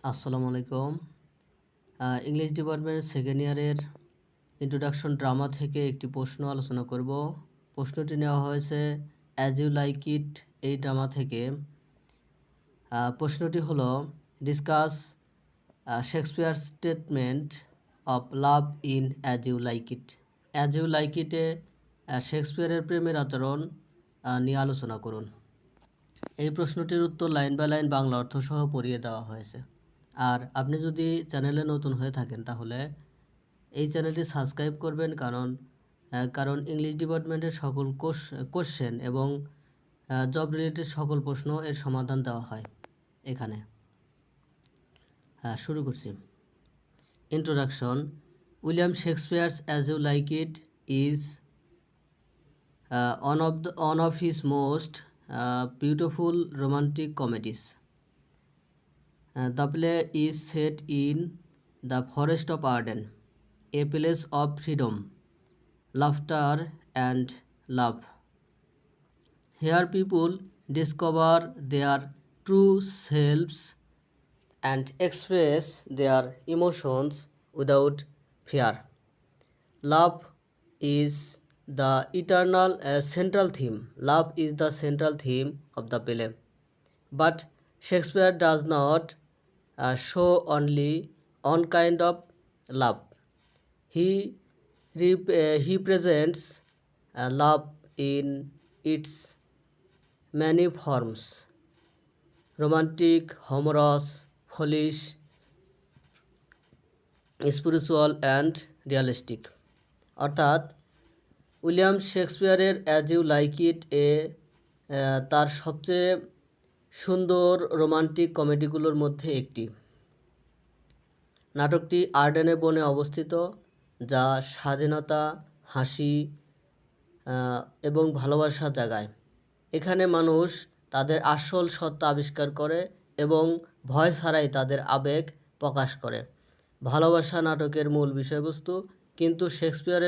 আসসালামু আলাইকুম। ইংলিশ ডিপার্টমেন্টের সেকেন্ড ইয়ারের ইন্ট্রোডাকশন ড্রামা থেকে একটি প্রশ্ন আলোচনা করব। প্রশ্নটি নেওয়া হয়েছে অ্যাজ ইউ লাইক ইট এই ড্রামা থেকে। প্রশ্নটি হলো discuss Shakespeare statement of love in as you like it. As you like ইটে শেক্সপিয়ারের প্রেমের আচরণ নিয়ে আলোচনা করুন। এই প্রশ্নটির উত্তর লাইন বাই লাইন বাংলা অর্থ সহ পড়িয়ে দেওয়া হয়েছে। আর আপনি যদি চ্যানেলে নতুন হয়ে থাকেন তাহলে এই চ্যানেলটি সাবস্ক্রাইব করবেন, কারণ ইংলিশ ডিপার্টমেন্টের সকল কোশ্চেন এবং জব রিলেটেড সকল প্রশ্ন এর সমাধান দেওয়া হয় এখানে। শুরু করছি। Introduction. William Shakespeare's as you like it is one of his most beautiful romantic comedies. The play is set in the Forest of Arden, a place of freedom, laughter, and love. Here people discover their true selves and express their emotions without fear. Love is the central theme. Love is the central theme of the play. But Shakespeare does not show only one kind of love. He presents love in its many forms: romantic, humorous, foolish, spiritual and realistic. অর্থাৎ William শেক্সপিয়ারের as you like it তার সবচেয়ে সুন্দর romantic কমেডিগুলোর মধ্যে একটি। নাটকটি আর্ডেনে বনে অবস্থিত, যা স্বাধীনতা, হাসি এবং ভালোবাসা জাগায়। এখানে মানুষ তাদের আসল সত্তা আবিষ্কার করে এবং ভয় ছাড়াই তাদের আবেগ প্রকাশ করে। ভালোবাসা নাটকের মূল বিষয়বস্তু, কিন্তু শেক্সপিয়ার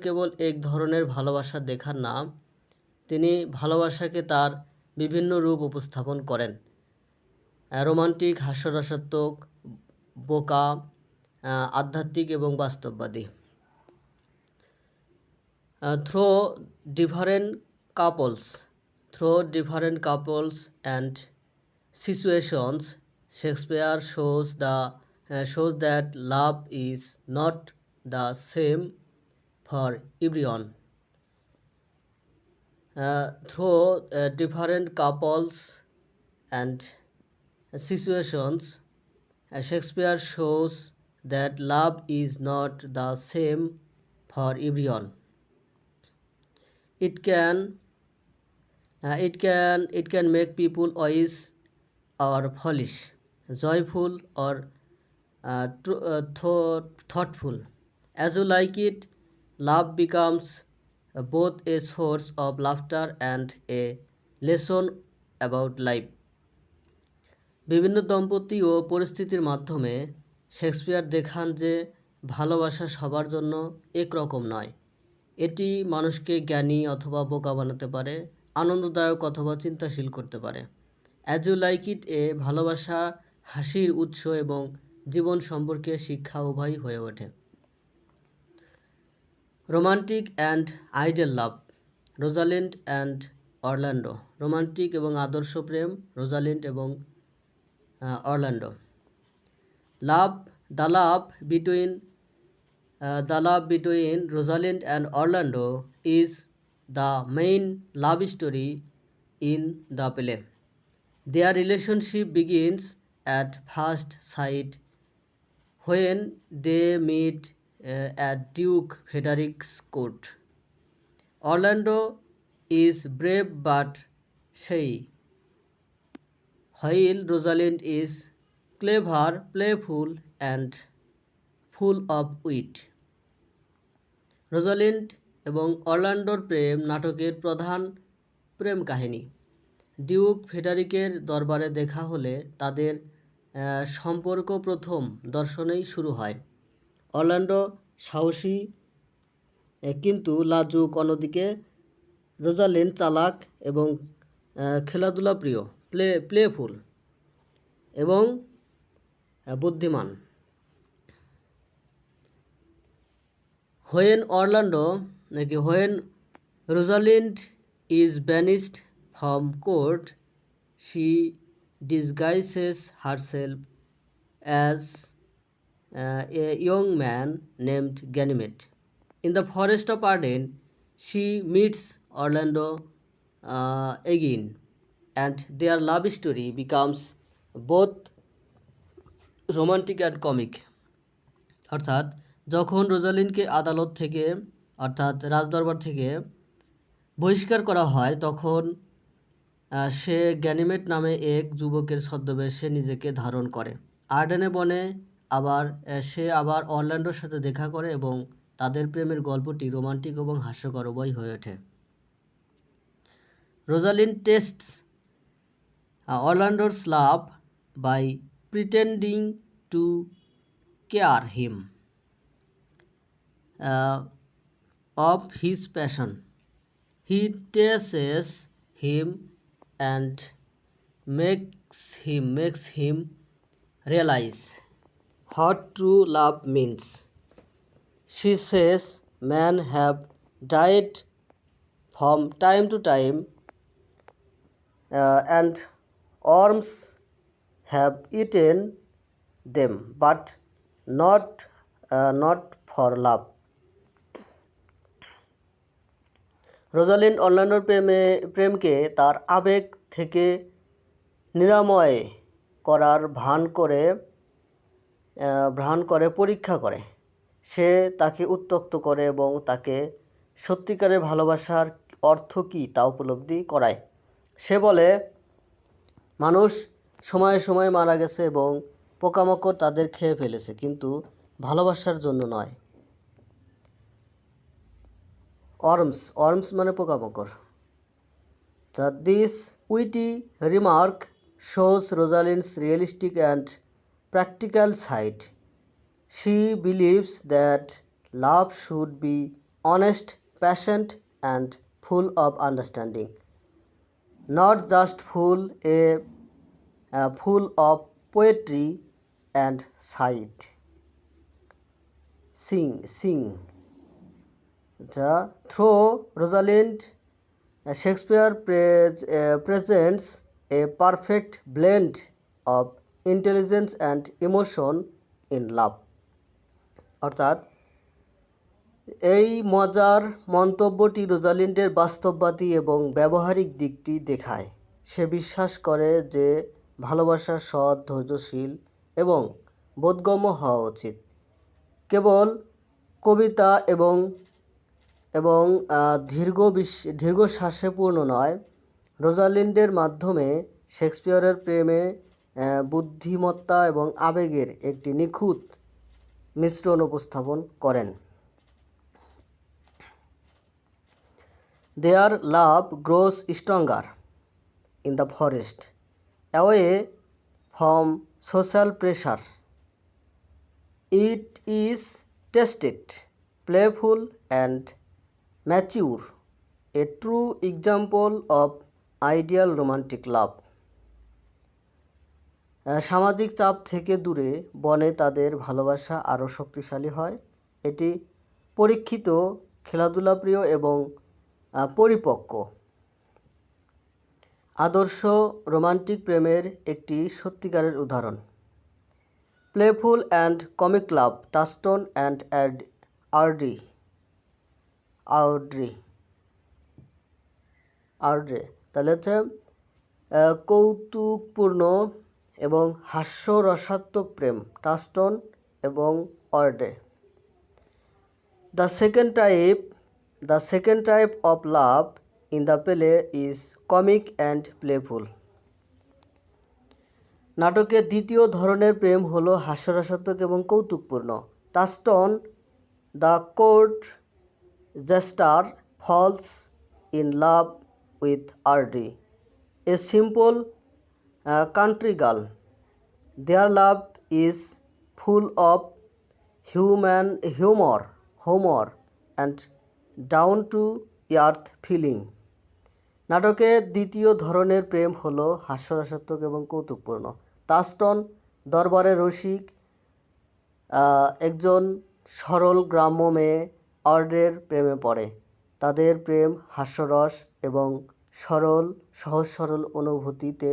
কেবল এক ধরনের ভালোবাসা দেখান না, তিনি ভালোবাসাকে তার বিভিন্ন রূপ উপস্থাপন করেন: রোমান্টিক, হাস্যরসাত্মক, বোকা, আধ্যাত্মিক এবং বাস্তববাদী। Through different couples and situations, Shakespeare shows that love is not the same for everyone. Through different couples and situations, Shakespeare shows that love is not the same for everyone. It can make people wise or foolish, joyful or thoughtful. As you like it, love becomes both a source of laughter and a lesson about life. বিভিন্ন দম্পতি ও পরিস্থিতির মাধ্যমে Shakespeare দেখান যে ভালোবাসা সবার জন্য একরকম নয়। এটি মানুষকে জ্ঞানী অথবা বোকা বানাতে পারে, আনন্দদায়ক অথবা চিন্তাশীল করতে পারে। অ্যাজ ইউ লাইক ইট ভালোবাসা, হাসির উৎস এবং জীবন সম্পর্কে শিক্ষা উভয়ই হয়ে ওঠে। Romantic and ideal love, Rosalind and Orlando. Romantic এবং আদর্শ প্রেম, রোজালিন্ড এবং Orlando. The love between Rosalind and Orlando is the main love story in the play. Their relationship begins at first sight when they meet at Duke Frederick's court. Orlando is brave but shy, while Rosalind is clever, playful, and full of wit. Rosalind এবং অরল্যান্ডোর প্রেম নাটকের প্রধান প্রেম কাহিনী। Duke ফেডারিকের দরবারে দেখা হলে তাদের সম্পর্ক প্রথম দর্শনেই শুরু হয়। অরল্যান্ডো সাহসী কিন্তু লাজুক, অন্যদিকে রোজালিন্ড চালাক এবং খেলাধুলা প্রিয়, প্লেফুল। এবং বুদ্ধিমান। When Rosalind is banished from court, she disguises herself as a young man named Ganymede. In the forest of Arden, she meets Orlando again, and their love story becomes both romantic and comic. অর্থাৎ যখন রোজালিনকে আদালত থেকে অর্থাৎ রাজদরবার থেকে বহিষ্কার করা হয়, তখন সে গ্যানিমেড নামে এক যুবকের ছদ্মবেশে নিজেকে ধারণ করে। আর্ডেনে বনে সে আবার অরল্যান্ডোর সাথে দেখা করে এবং তাদের প্রেমের গল্পটি রোমান্টিক এবং হাস্যকর উভয় হয়ে ওঠে। রোজালিন টেস্টস অরল্যান্ডোর love by pretending to care him of his passion. He teases him and makes him realize what true love means. She says men have died from time to time, and worms have eaten them, but not for love. Rosalind অরল্যান্ডোর প্রেমকে তার আবেগ থেকে নিরাময় করার ভান করে পরীক্ষা করে। সে তাকে উত্ত্যক্ত করে এবং তাকে সত্যিকারের ভালোবাসার অর্থ কী তা উপলব্ধি করায়। সে বলে, মানুষ সময়ে সময়ে মারা গেছে এবং পোকামাকড় তাদের খেয়ে ফেলেছে, কিন্তু ভালোবাসার জন্য নয়। worms মানে পোকামাকড়। This witty remark shows Rosalind's realistic and practical side. She believes that love should be honest, patient, and full of understanding, not just full of poetry and sing. Through Rosalind, Shakespeare presents a perfect blend of intelligence and emotion in love. অর্থাৎ এই মজার মন্তব্যটি রোজালিন্ডের বাস্তববাদী এবং ব্যবহারিক দিকটি দেখায়। সে বিশ্বাস করে যে ভালোবাসা সৎ, ধৈর্যশীল এবং বোধগম্য হওয়া উচিত, কেবল কবিতা এবং দীর্ঘশ্বাসে পূর্ণ নয়। রোজালিন্ডের মাধ্যমে শেক্সপিয়রের প্রেমে বুদ্ধিমত্তা এবং আবেগের একটি নিখুঁত মিশ্রণ উপস্থাপন করেন। Their love grows stronger in the forest, away from social pressure. It is tested, playful, and mature, a true example of ideal romantic love. সামাজিক চাপ থেকে দূরে বনে তাদের ভালোবাসা আরও শক্তিশালী হয়। এটি পরীক্ষিত, খেলাধুলাপ্রিয় এবং পরিপক্ক আদর্শ রোমান্টিক প্রেমের একটি সত্যিকারের উদাহরণ। Playful and comic love, Touchstone and Audrey. তাহলে হচ্ছে কৌতুকপূর্ণ এবং হাস্যরসাত্মক প্রেম, টাস্টন এবং অর্ডে। The second type of love in the play is comic and playful. নাটকের দ্বিতীয় ধরনের প্রেম হলো হাস্যরসাত্মক এবং কৌতুকপূর্ণ। Touchstone, the court jester, falls in love with Ardi, a simple country girl. Their love is full of humor and down-to-earth feeling. নাটকের দ্বিতীয় ধরনের প্রেম হলো হাস্যরসাত্মক এবং কৌতুকপূর্ণ। টাস্টন দরবারে রসিক একজন সরল গ্রাম্য মেয়ে অর্ডের প্রেমে পড়ে। তাদের প্রেম হাস্যরস এবং সহজ সরল অনুভূতিতে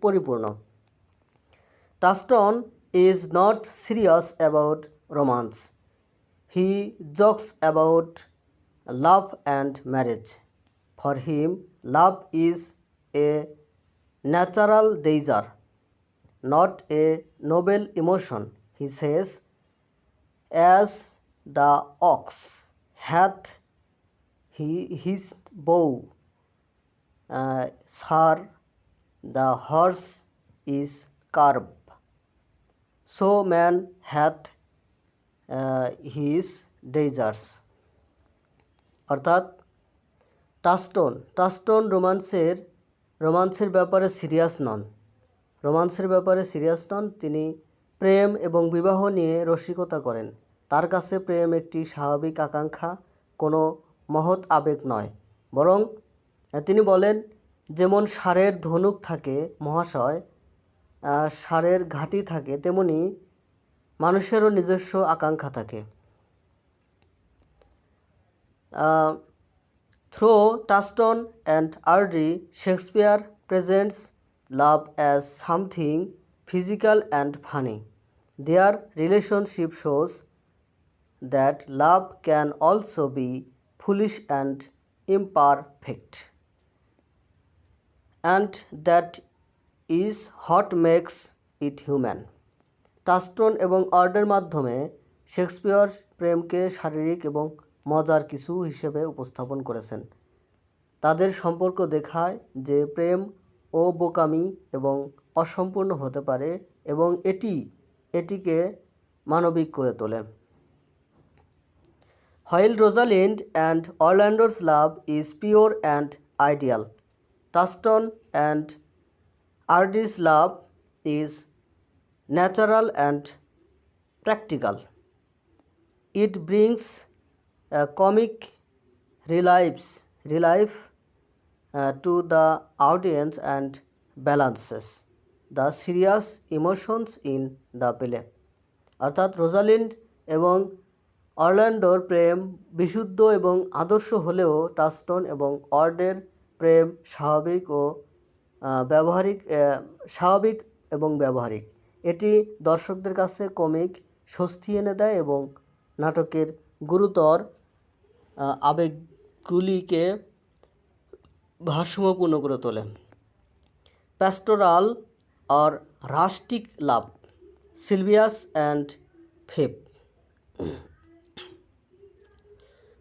পরিপূর্ণ। টাস্টন is not serious about romance. He jokes about love and marriage. For him, love is a natural desire, not a noble emotion. He says, as the ox hath his bow, sir, the horse is curb, so man hath his desires. অর্থাৎ টাস্টন রোমান্সের ব্যাপারে serious নন। তিনি প্রেম এবং বিবাহ নিয়ে রসিকতা করেন। তার কাছে প্রেম একটি স্বাভাবিক আকাঙ্ক্ষা, কোনো মহৎ আবেগ নয়। বরং তিনি বলেন, যেমন ষাঁড়ের ধনুক থাকে মহাশয়, ষাঁড়ের ঘাঁটি থাকে, তেমনি মানুষেরও নিজস্ব আকাঙ্ক্ষা থাকে। Through Tuston and Ardy, Shakespeare presents love as something physical and funny. Their relationship shows that love can also be foolish and imperfect, and that is what makes it human. টাস্টন এবং অর্ডের মাধ্যমে শেক্সপিয়র প্রেমকে শারীরিক এবং মজার কিছু হিসেবে উপস্থাপন করেছেন। তাদের সম্পর্ক দেখায় যে প্রেম ও বোকামি এবং অসম্পূর্ণ হতে পারে এবং এটিকে মানবিক করে তোলে। While Rosalind and Orlando's love is pure and ideal, Tuston and Ardy's love is natural and practical. It brings comic relief to the audience and balances the serious emotions in the play. অর্থাৎ Rosalind এবং অরল্যান্ডোর প্রেম বিশুদ্ধ এবং আদর্শ হলেও টাস্টন এবং অর্ডের প্রেম স্বাভাবিক এবং ব্যবহারিক। এটি দর্শকদের কাছে কমিক স্বস্তি এনে দেয় এবং নাটকের গুরুতর আবেগগুলিকে ভারসাম্যপূর্ণ করে তোলে। Pastoral or rustic love, Sylvius and Phoebe.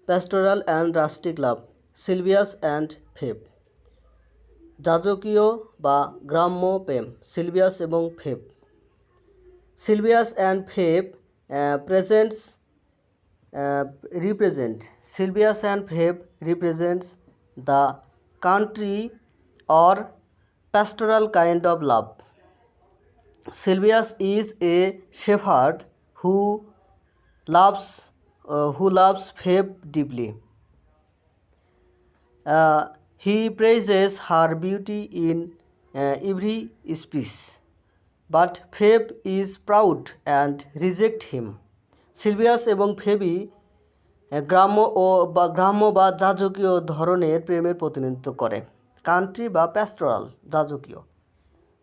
Pastoral and rustic love, Sylvius and Phoebe. যাজকীয় বা গ্রাম্য প্রেম, সিলভিয়াস এবং Feb. Sylvius and Phoebe represents the country or pastoral kind of love. Sylvius is a shepherd who loves Phoebe deeply. He praises her beauty in every speech, but Phoebe is proud and rejects him. Sylvius এবং ফেবি গ্রাম্য বা যাজকীয় ধরনের প্রেমের প্রতিনিধিত্ব করে। Country বা pastoral যাজকীয়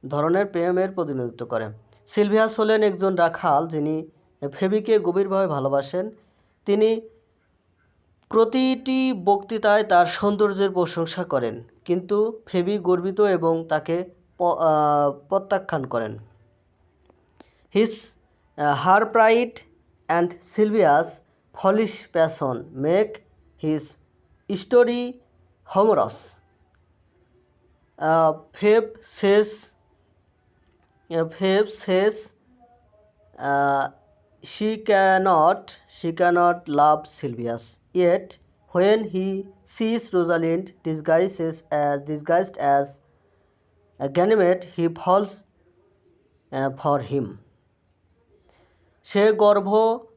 ধরনের প্রেমের প্রতিনিধিত্ব করে। সিলভিয়াস হলেন একজন রাখাল যিনি ফেবিকে গভীরভাবে ভালোবাসেন। তিনি প্রতিটি বক্তৃতায় তার সৌন্দর্যের প্রশংসা করেন, কিন্তু ফেবি গর্বিত এবং তাকে প্রত্যাখ্যান করেন। Her pride and Sylvia's foolish passion make his story humorous. Phoebe says she cannot love Sylvius. Yet when he sees Rosalind disguised as Ganymede, he falls for him.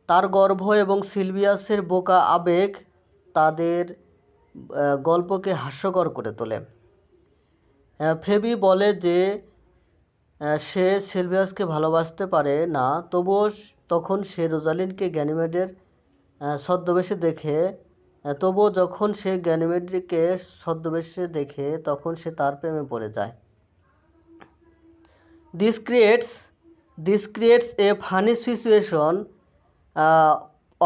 তার গর্ভ এবং সিলভিয়াসের বোকা আবেগ তাদের গল্পকে হাস্যকর করে তোলে। ফেবি বলে যে সে সিলভিয়াসকে ভালোবাসতে পারে না, তখন সে রোজালিন্ডকে গ্যানিমেডের ছদ্মবেশে দেখে তবুও যখন সে গ্যানিমেডকে ছদ্মবেশে দেখে তখন সে তার প্রেমে পড়ে যায়। This creates a funny situation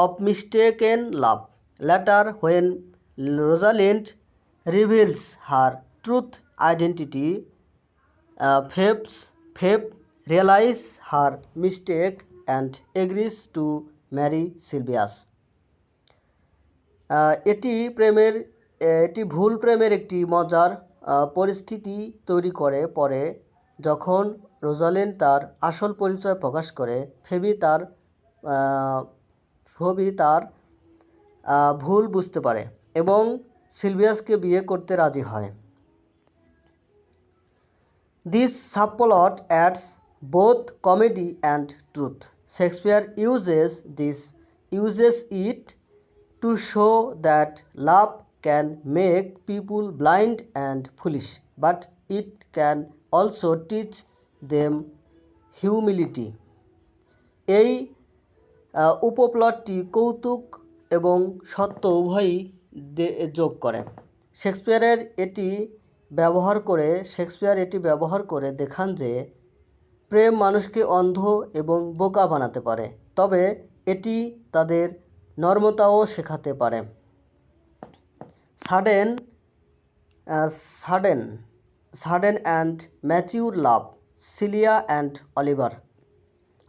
of mistaken love. Later, when Rosalind reveals her truth identity, Phoebe realizes her mistake and agrees to marry Sylvius. এটি ভুল প্রেমের একটি মজার পরিস্থিতি তৈরি করে। পরে যখন রোজালিন্ড তার আসল পরিচয় প্রকাশ করে, ফেবি তার ভুল বুঝতে পারে এবং সিলভিয়াসকে বিয়ে করতে রাজি হয়। This subplot adds both comedy and truth. Shakespeare uses it to show that love can make people blind and foolish, but it can also teach them humility. এই উপপ্লটটি কৌতুক এবং সত্য উভয়ই যোগ করে। শেক্সপিয়ার এটি ব্যবহার করে দেখান যে প্রেম মানুষকে অন্ধ এবং বোকা বানাতে পারে, তবে এটি তাদের নর্মতাও শেখাতে পারে। Sudden and mature love, Celia and Oliver.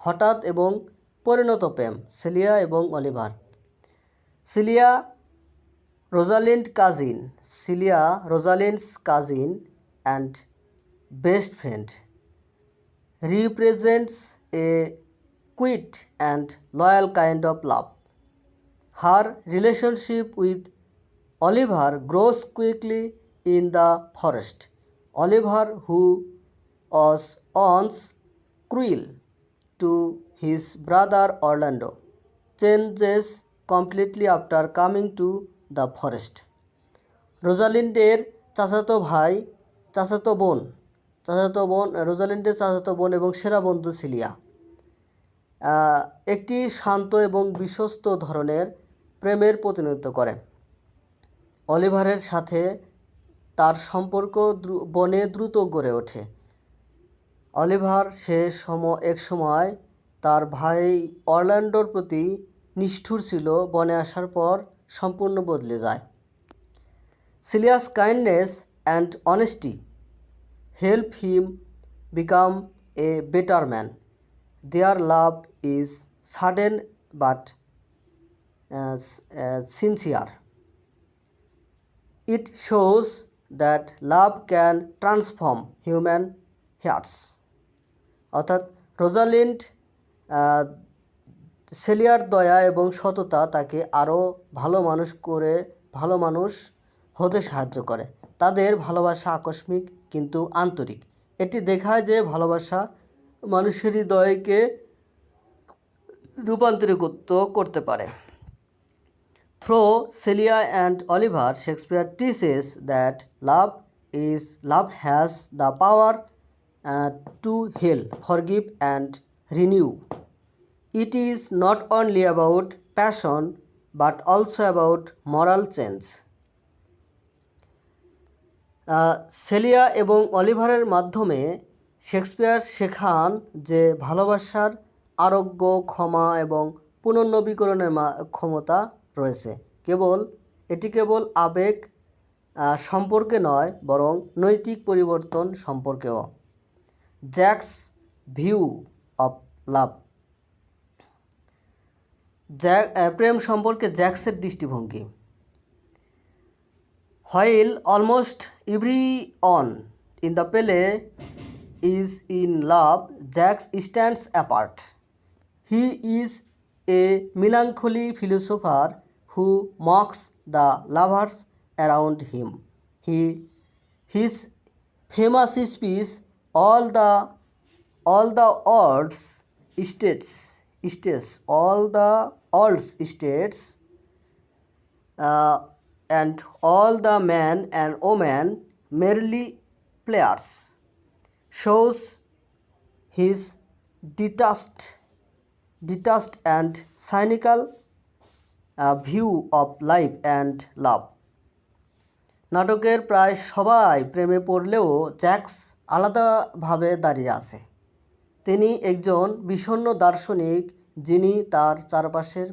হঠাৎ এবং পরিণত প্রেম, সিলিয়া এবং Oliver. Celia Rosalind's cousin and best friend, represents a quiet and loyal kind of love. Her relationship with Oliver grows quickly in the forest. Oliver, who was once cruel to his brother Orlando, changes completely after coming to the forest. রোজালিন্ডের রোজালিন্ডের চাচাতো বোন এবং সেরা বন্ধু cilia একটি শান্ত এবং বিশ্বস্ত ধরনের প্রেমের প্রতিনিধিত্ব করে। অলিভারের সাথে তার সম্পর্ক বনে দ্রুত গড়ে ওঠে। অলিভার এক সময় তার ভাই অরল্যান্ডোর প্রতি নিষ্ঠুর ছিল, বনে আসার পর সম্পূর্ণ বদলে যায়। Celia's kindness and honesty help him become a better man. Their love is sudden but sincere. It shows that love can transform human hearts. অর্থাৎ রোজালিন্ড সেলিয়ার দয়া এবং সততা তাকে আরও ভালো মানুষ হতে সাহায্য করে। তাদের ভালোবাসা আকস্মিক কিন্তু আন্তরিক। এটি দেখায় যে ভালোবাসা মানুষের হৃদয়কে রূপান্তরিত করতে পারে। Through Celia and Oliver, Shakespeare teaches that love has the power to heal, forgive, and renew. It is not only about passion but also about moral change. সেলিয়া এবং অলিভারের মাধ্যমে শেক্সপিয়ার শেখান যে ভালোবাসার আরোগ্য, ক্ষমা এবং পুনর্নবীকরণের ক্ষমতা রয়েছে। এটি কেবল আবেগ সম্পর্কে নয়, বরং নৈতিক পরিবর্তন সম্পর্কেও। জ্যাকস ভিউ অফ লাভ, প্রেম সম্পর্কে জ্যাক্সের দৃষ্টিভঙ্গি। While almost everyone in the play is in love, Jack stands apart. He is a melancholy philosopher who mocks the lovers around him. His famous speech, all the odds states, and all the man and woman merely players, shows his detached and cynical view of life and love. নাটকের প্রায় সবাই প্রেমে পড়লেও Jacks আলাদাভাবে দাঁড়িয়ে আছে। তিনি একজন বিষণ্ণ দার্শনিক যিনি তার চারপাশের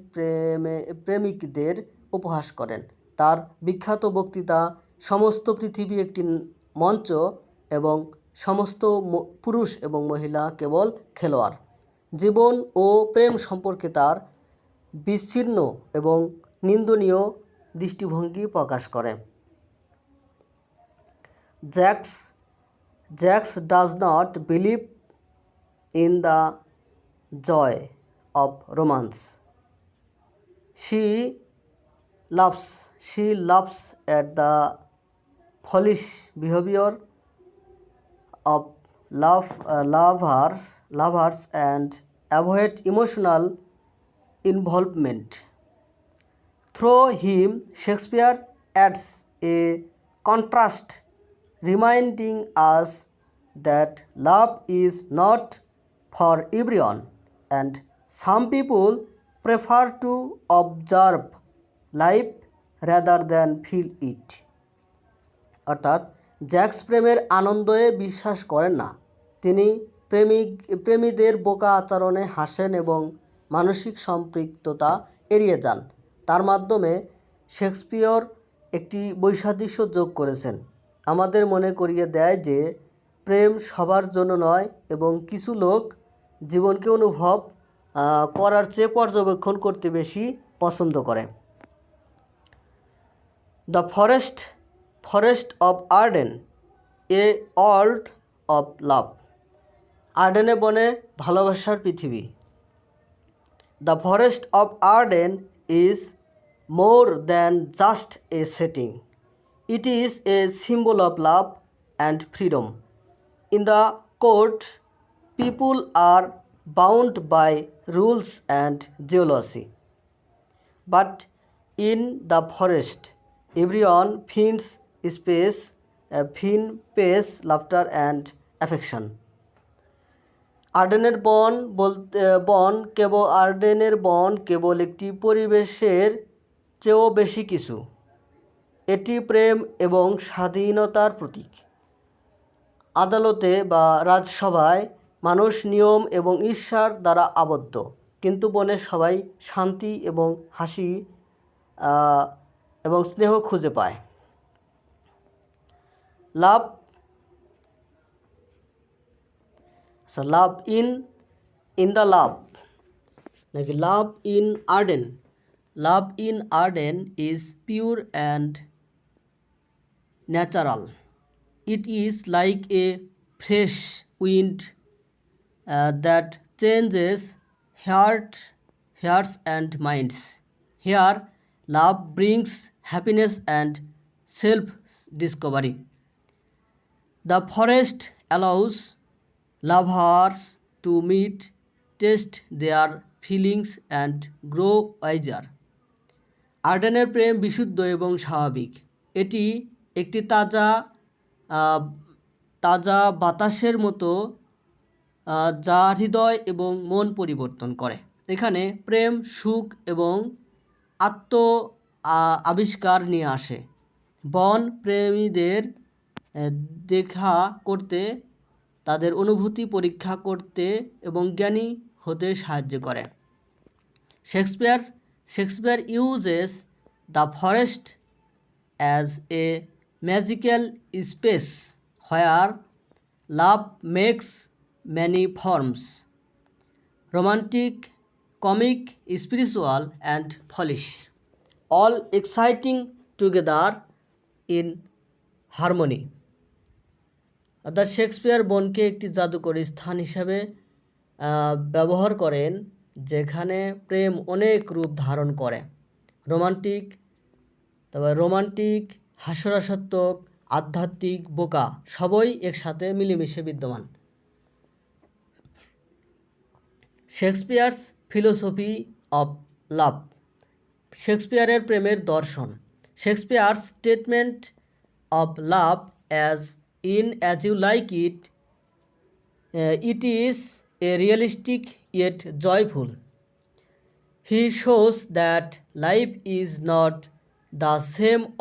প্রেমিকদের উপহাস করেন। তার বিখ্যাত বক্তৃতা সমস্ত পৃথিবী একটি মঞ্চ এবং সমস্ত পুরুষ এবং মহিলা কেবল খেলোয়াড়। জীবন ও প্রেম সম্পর্কে তার বিচ্ছিন্ন এবং নিন্দনীয় দৃষ্টিভঙ্গি প্রকাশ করে। Jax does not believe in the joy of romance. She laughs at the foolish behavior of lovers and avoid emotional involvement. Through him, Shakespeare adds a contrast, reminding us that love is not for everyone, and some people prefer to observe life rather than feel it. অর্থাৎ Jacks প্রেমের আনন্দে বিশ্বাস করেন না। তিনি প্রেমীদের বোকা আচরণে হাসেন এবং মানসিক সম্পৃক্ততা এড়িয়ে যান। তার মাধ্যমে শেক্সপিয়র একটি বৈসাদৃশ্য যোগ করেছেন, আমাদের মনে করিয়ে দেয় যে প্রেম সবার জন্য নয় এবং কিছু লোক জীবনকে অনুভব করার চেয়ে পর্যবেক্ষণ করতে বেশি পছন্দ করে। The forest of Arden, a world of love. আর্ডেনে বনে ভালোবাসার পৃথিবী। The forest of Arden is more than just a setting, it is a symbol of love and freedom. In the court, people are bound by rules and jealousy, but in the forest everyone finds space, laughter and affection. আর্ডেনের বন কেবল একটি পরিবেশের চেয়েও বেশি কিছু। এটি প্রেম এবং স্বাধীনতার প্রতীক। আদালতে বা রাজসভায় মানুষ নিয়ম এবং ঈর্ষার দ্বারা আবদ্ধ, কিন্তু বনে সবাই শান্তি এবং হাসি এবং স্নেহ খুঁজে পায়। লাভ ইন দ্য লাভ নাকি love in Arden. Love in Arden is pure and natural. It is like a fresh wind that changes hearts and minds. Here, love brings happiness and self-discovery. The forest allows lovers to meet, test their feelings and grow wiser. আর্ডেনের প্রেম বিশুদ্ধ এবং স্বাভাবিক। এটি একটি তাজা বাতাসের মতো যা হৃদয় এবং মন পরিবর্তন করে। এখানে প্রেম, সুখ এবং আবিষ্কার নিয়ে আসে। বন প্রেমীদের দেখা করতে, তাদের অনুভূতি পরীক্ষা করতে এবং জ্ঞানী হতে সাহায্য করে। Shakespeare uses the forest as a magical space where love makes many forms: romantic, comic, spiritual and foolish, all exciting together in harmony. অর্থাৎ শেক্সপিয়ার বনকে একটি জাদুকরী স্থান হিসাবে ব্যবহার করেন যেখানে প্রেম অনেক রূপ ধারণ করে। রোমান্টিক, হাস্যরসাত্মক, আধ্যাত্মিক, বোকা সবই একসাথে মিলেমিশে বিদ্যমান। Shakespeare's philosophy of love. শেক্সপিয়ারের প্রেমের দর্শন। Shakespeare's statement of love as you like it It is a realistic yet joyful. He shows that life is not the same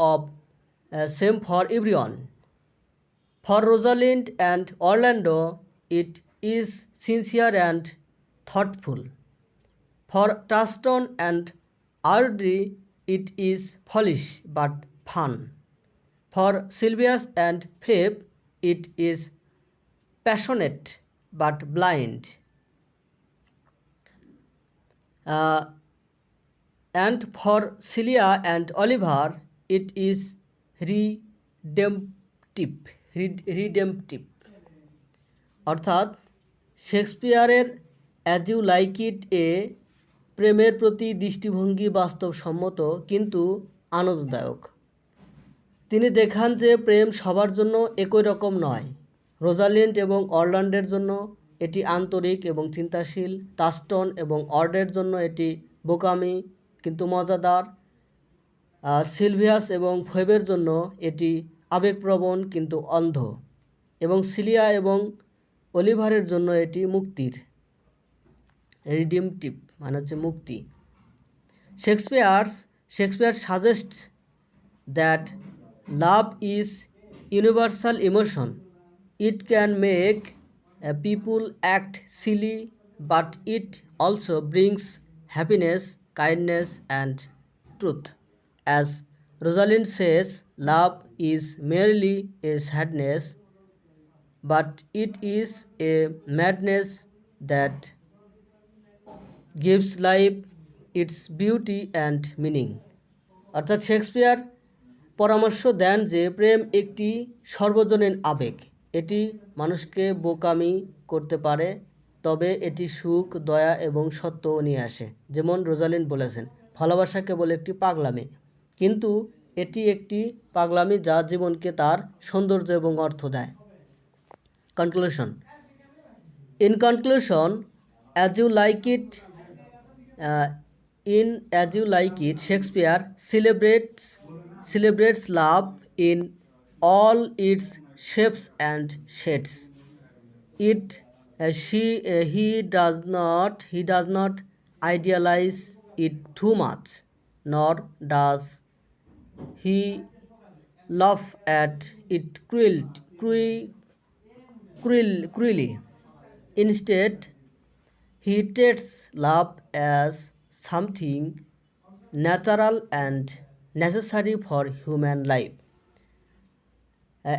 for everyone. For Rosalind and Orlando, it is sincere and thoughtful. For Traston and Audrey, it is foolish but fun. For Sylvius and Phoebe, it is passionate but blind. Uh, and for Celia and Oliver, it is redemptive. redemptive. অর্থাৎ শেক্সপিয়ারের as you like ইট এ প্রেমের প্রতি দৃষ্টিভঙ্গি বাস্তবসম্মত কিন্তু আনন্দদায়ক। তিনি দেখান যে প্রেম সবার জন্য একই রকম নয়। রোজালিন্ড এবং অরল্যান্ডের জন্য এটি আন্তরিক এবং চিন্তাশীল, টাস্টন এবং অর্ডের জন্য এটি বোকামি কিন্তু মজাদার, সিলভিয়াস এবং ফেবের জন্য এটি আবেগপ্রবণ কিন্তু অন্ধ, এবং সিলিয়া এবং অলিভারের জন্য এটি মুক্তির, রিডিমটিভ মানে হচ্ছে মুক্তি। Shakespeare suggests that love is universal emotion. It can make people act silly, but it also brings happiness, kindness and truth. As Rosalind says, love is merely a sadness, but it is a madness that gives life its beauty and meaning. অর্থাৎ Shakespeare পরামর্শ দেন যে প্রেম একটি সর্বজনীন আবেগ। এটি মানুষকে বোকামি করতে পারে, তবে এটি সুখ, দয়া এবং সত্যও নিয়ে আসে। যেমন রোজালিন্ড বলেছেন, ভালোবাসা কেবল একটি পাগলামি, কিন্তু এটি একটি পাগলামি যা জীবনকে তার সৌন্দর্য এবং অর্থ দেয়। Conclusion. In conclusion, as you like it, Shakespeare celebrates love in all its shapes and shades. He does not idealize it too much, nor does he laugh at it cruelly. Instead, he treats love as something natural and necessary for human life.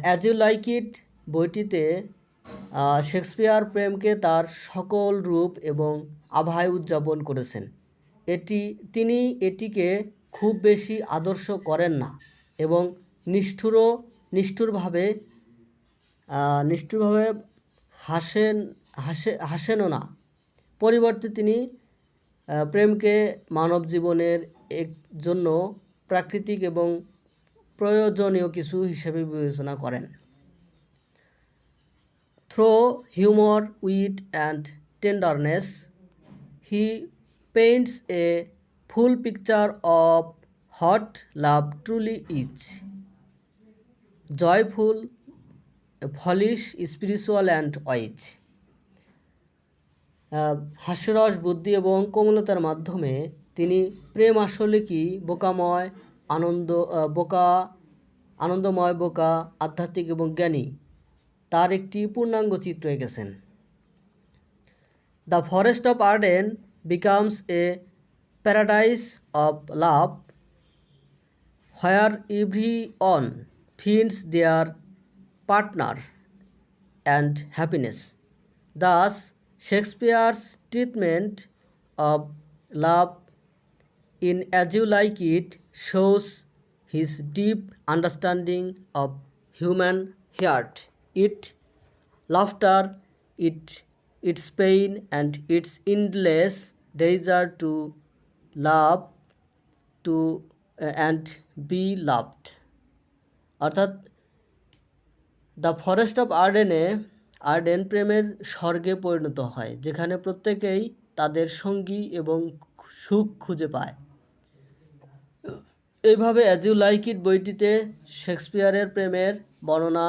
As you like it বইটিতে Shakespeare প্রেমকে তার সকল রূপ এবং আভায় উদযাপন করেছেন। তিনি এটিকে খুব বেশি আদর্শ করেন না এবং নিষ্ঠুরভাবে হাসেনও না। পরিবর্তে তিনি প্রেমকে মানব জীবনের জন্য প্রাকৃতিক এবং প্রয়োজনীয় কিছু হিসেবে বিবেচনা করেন। Through humour, wit and tenderness, he paints a full picture of what love truly is: joyful, foolish, spiritual and wise. হাস্যরস, বুদ্ধি এবং কোমলতার মাধ্যমে তিনি প্রেম আসলে কি আনন্দময়, বোকা, আধ্যাত্মিক এবং জ্ঞানী তার একটি পূর্ণাঙ্গ চিত্র এঁকেছেন। The forest of Arden becomes a paradise of love, where everyone finds their partner and happiness. Thus, Shakespeare's treatment of love in As You Like It shows his deep understanding of human heart, its laughter, its pain, and its endless desire to love and be loved. অর্থাৎ the forest of Arden প্রেমের স্বর্গে পরিণত হয়, যেখানে প্রত্যেকেই তাদের সঙ্গী এবং সুখ খুঁজে পায়। এইভাবে অ্যাজ ইউ লাইক ইট বইটিতে শেক্সপিয়ারের প্রেমের বর্ণনা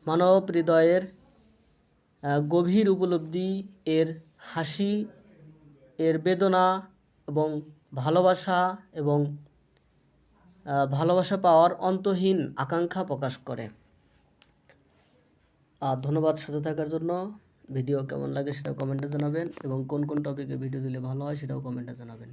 মানব হৃদয়ের গভীর উপলব্ধি, এর হাসি, এর বেদনা এবং ভালোবাসা এবং ভালোবাসা পাওয়ার অন্তহীন আকাঙ্ক্ষা প্রকাশ করে। ধন্যবাদ সাথে থাকার জন্য। ভিডিও কেমন লাগে সেটাও কমেন্টে জানাবেন এবং কোন কোন টপিকে ভিডিও দিলে ভালো হয় সেটাও কমেন্টে জানাবেন।